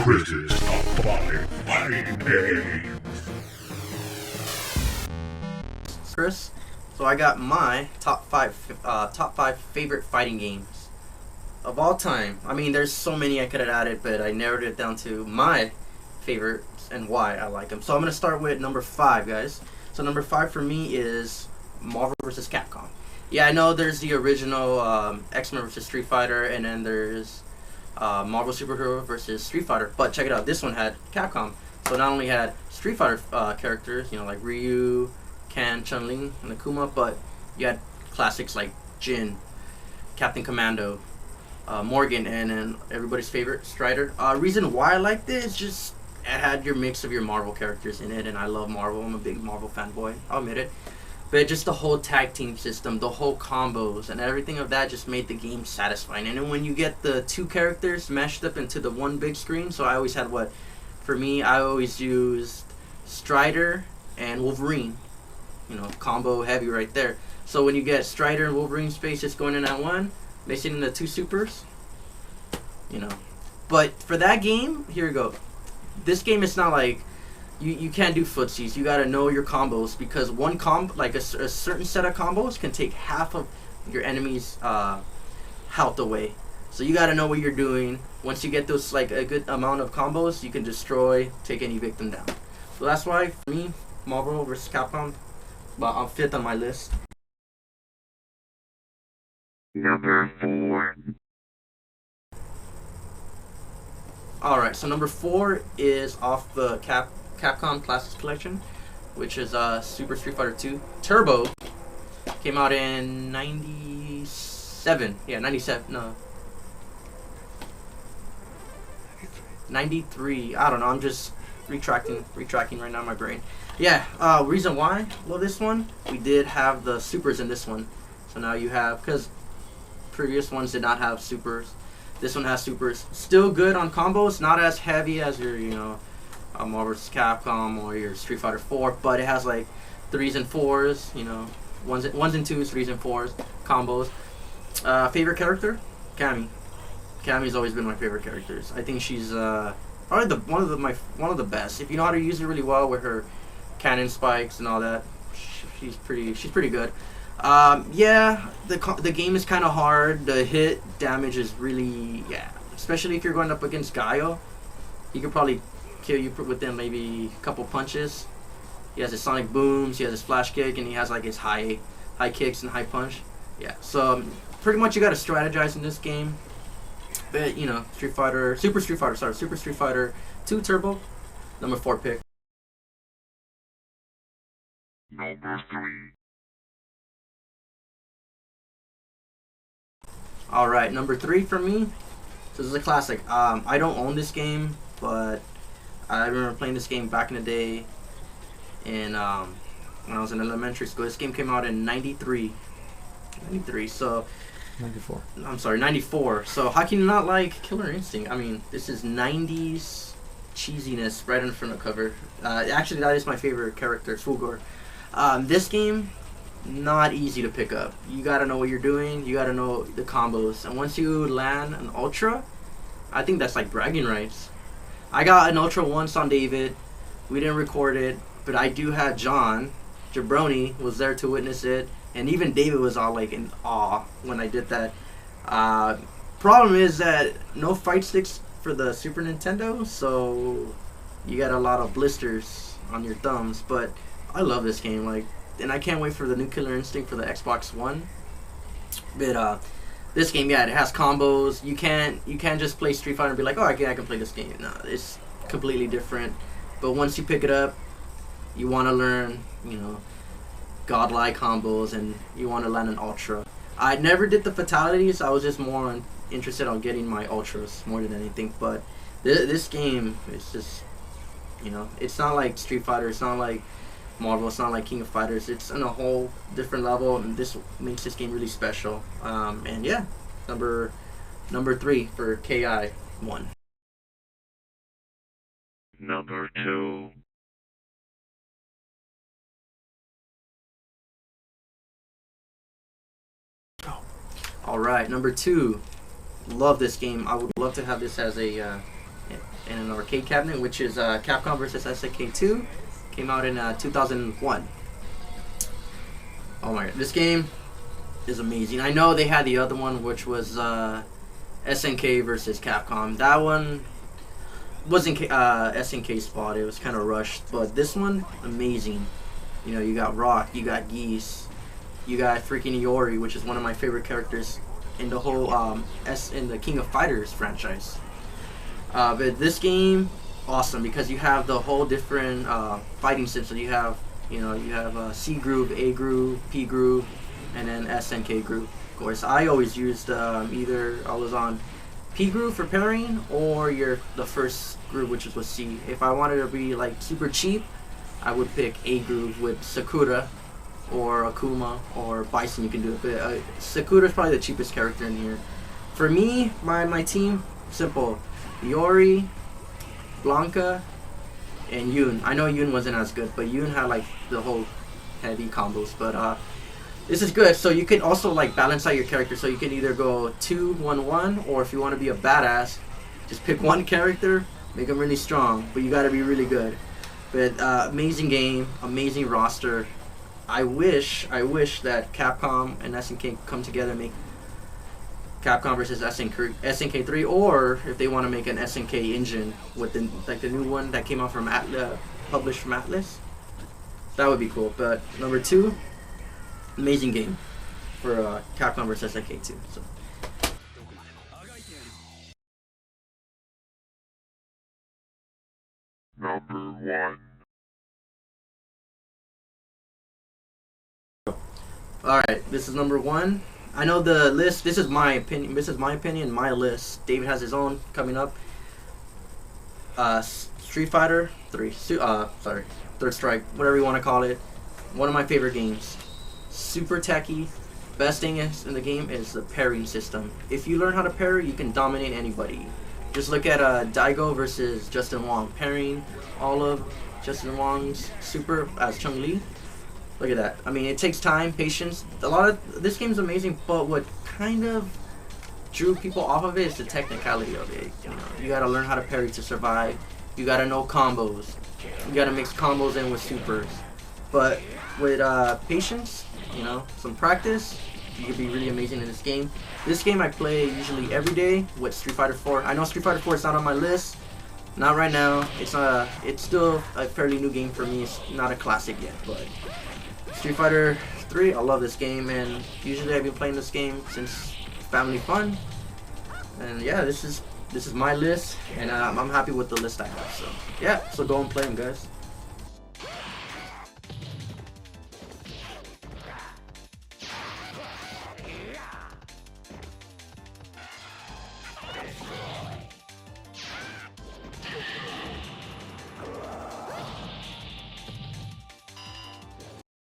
Critters Top 5 Fighting Games. Chris. So I got my top five favorite fighting games of all time. I mean, there's so many I could have added, but I narrowed it down to my favorites and why I like them. So I'm gonna start with number five, guys. So number five for me is Marvel vs. Capcom. Yeah, I know there's the original X-Men vs. Street Fighter, and then there's Marvel Superhero versus Street Fighter. But check it out, this one had Capcom. So not only had Street Fighter characters, like Ryu, Ken, Chun-Li, and Akuma, but you had classics like Jin, Captain Commando, Morgan, and then everybody's favorite Strider. Reason why I liked it is just it had your mix of your Marvel characters in it, and I love Marvel. I'm a big Marvel fanboy. I'll admit it. But just the whole tag team system, the whole combos, and everything of that just made the game satisfying. And then when you get the two characters mashed up into the one big screen, so I always had for me, I always used Strider and Wolverine. Combo heavy right there. So when you get Strider and Wolverine space just going in at one, mixing in the two supers, you know. But for that game, here we go. This game is not like you can't do footsies. You gotta know your combos because one like a certain set of combos can take half of your enemy's health away. So you gotta know what you're doing. Once you get those like a good amount of combos, you can destroy, take any victim down. So that's why for me, Marvel vs. Capcom, but I'm fifth on my list. Number 4. All right, so number 4 is off the Capcom Classics Collection, which is Super Street Fighter 2 Turbo. Came out in '97. Yeah, '97. No, '93. I don't know. I'm just retracting right now in my brain. Yeah. Reason why I love this one, we did have the supers in this one, so now you have because previous ones did not have supers. This one has supers. Still good on combos, not as heavy as your Marvel vs. Capcom or your Street Fighter 4, but it has like 3s and 4s, ones and 2s, 3s and 4s, combos. Favorite character? Cammy. Cammy's always been my favorite characters. I think she's probably one of the best. If you know how to use it really well with her cannon spikes and all that, she's pretty good. Yeah, the game is kind of hard. The hit damage is really especially if you're going up against Gaio. He could probably kill you within maybe a couple punches. He has his sonic booms, he has his flash kick, and he has like his high kicks and high punch. Yeah, so pretty much you got to strategize in this game. But Super Street Fighter 2 Turbo, number 4 pick. Number 3. All right, number 3 for me. So this is a classic. I don't own this game, but I remember playing this game back in the day. And when I was in elementary school, this game came out in '93. So 94. I'm sorry, '94. So how can you not like Killer Instinct? I mean, this is '90s cheesiness right in front of the cover. Actually, that is my favorite character, Fulgor. This game, not easy to pick up. You gotta know what you're doing. You gotta know the combos. And once you land an Ultra, I think that's like bragging rights. I got an Ultra once on David. We didn't record it, but I do have John. Jabroni was there to witness it. And even David was all like in awe when I did that. Problem is that no fight sticks for the Super Nintendo, so you got a lot of blisters on your thumbs. But I love this game, and I can't wait for the new Killer Instinct for the Xbox One. But this game, it has combos. You can't just play Street Fighter and be like, oh, I can play this game. No, it's completely different. But once you pick it up, you want to learn, godlike combos, and you want to land an Ultra. I never did the fatalities. I was just more interested on getting my Ultras more than anything. But this game is just, it's not like Street Fighter. It's not like Marvel. It's not like King of Fighters. It's on a whole different level, and this makes this game really special. And yeah, number 3 for KI 1. Number 2. All right, number 2. Love this game. I would love to have this as a in an arcade cabinet, which is Capcom vs SNK 2. Came out in 2001. Oh my god, this game is amazing. I know they had the other one, which was SNK versus Capcom. That one wasn't SNK's fault. It was kind of rushed, but this one, amazing. You know, you got Rock, you got Geese, you got freaking Iori, which is one of my favorite characters in the whole in the King of Fighters franchise. But this game, awesome, because you have the whole different fighting system. You have C groove, A groove, P groove, and then SNK groove. Of course, I always used either I was on P groove for parrying or the first groove, which was C. If I wanted to be like super cheap, I would pick A groove with Sakura or Akuma or Bison. You can do it, but Sakura is probably the cheapest character in here. For me, my team, simple: Iori, Blanca, and Yun. I know Yun wasn't as good, but Yun had like the whole heavy combos. But this is good. So you can also like balance out your character. So you can either go 2-1-1, or if you want to be a badass, just pick one character, make them really strong, but you got to be really good. But amazing game, amazing roster. I wish that Capcom and SNK come together and make Capcom versus SNK 3, or if they want to make an SNK engine with the new one that came out from published from Atlas, that would be cool. But number 2, amazing game for Capcom versus SNK 2. So. Number 1. Alright, this is number 1. I know the list, this is my opinion, my list. David has his own coming up. Street Fighter 3, Third Strike, whatever you want to call it. One of my favorite games. Super techy. Best thing in the game is the parrying system. If you learn how to parry, you can dominate anybody. Just look at Daigo versus Justin Wong. Parrying all of Justin Wong's super as Chun-Li. Look at that. I mean, it takes time, patience. This game is amazing, but what kind of drew people off of it is the technicality of it. You gotta learn how to parry to survive. You gotta know combos. You gotta mix combos in with supers. But with patience, some practice, you can be really amazing in this game. This game I play usually every day with Street Fighter 4. I know Street Fighter 4 is not on my list. Not right now. It's still a fairly new game for me. It's not a classic yet, but Street Fighter 3, I love this game, and usually I've been playing this game since Family Fun. And yeah, this is my list, and I'm happy with the list I have. So yeah, so go and play them, guys.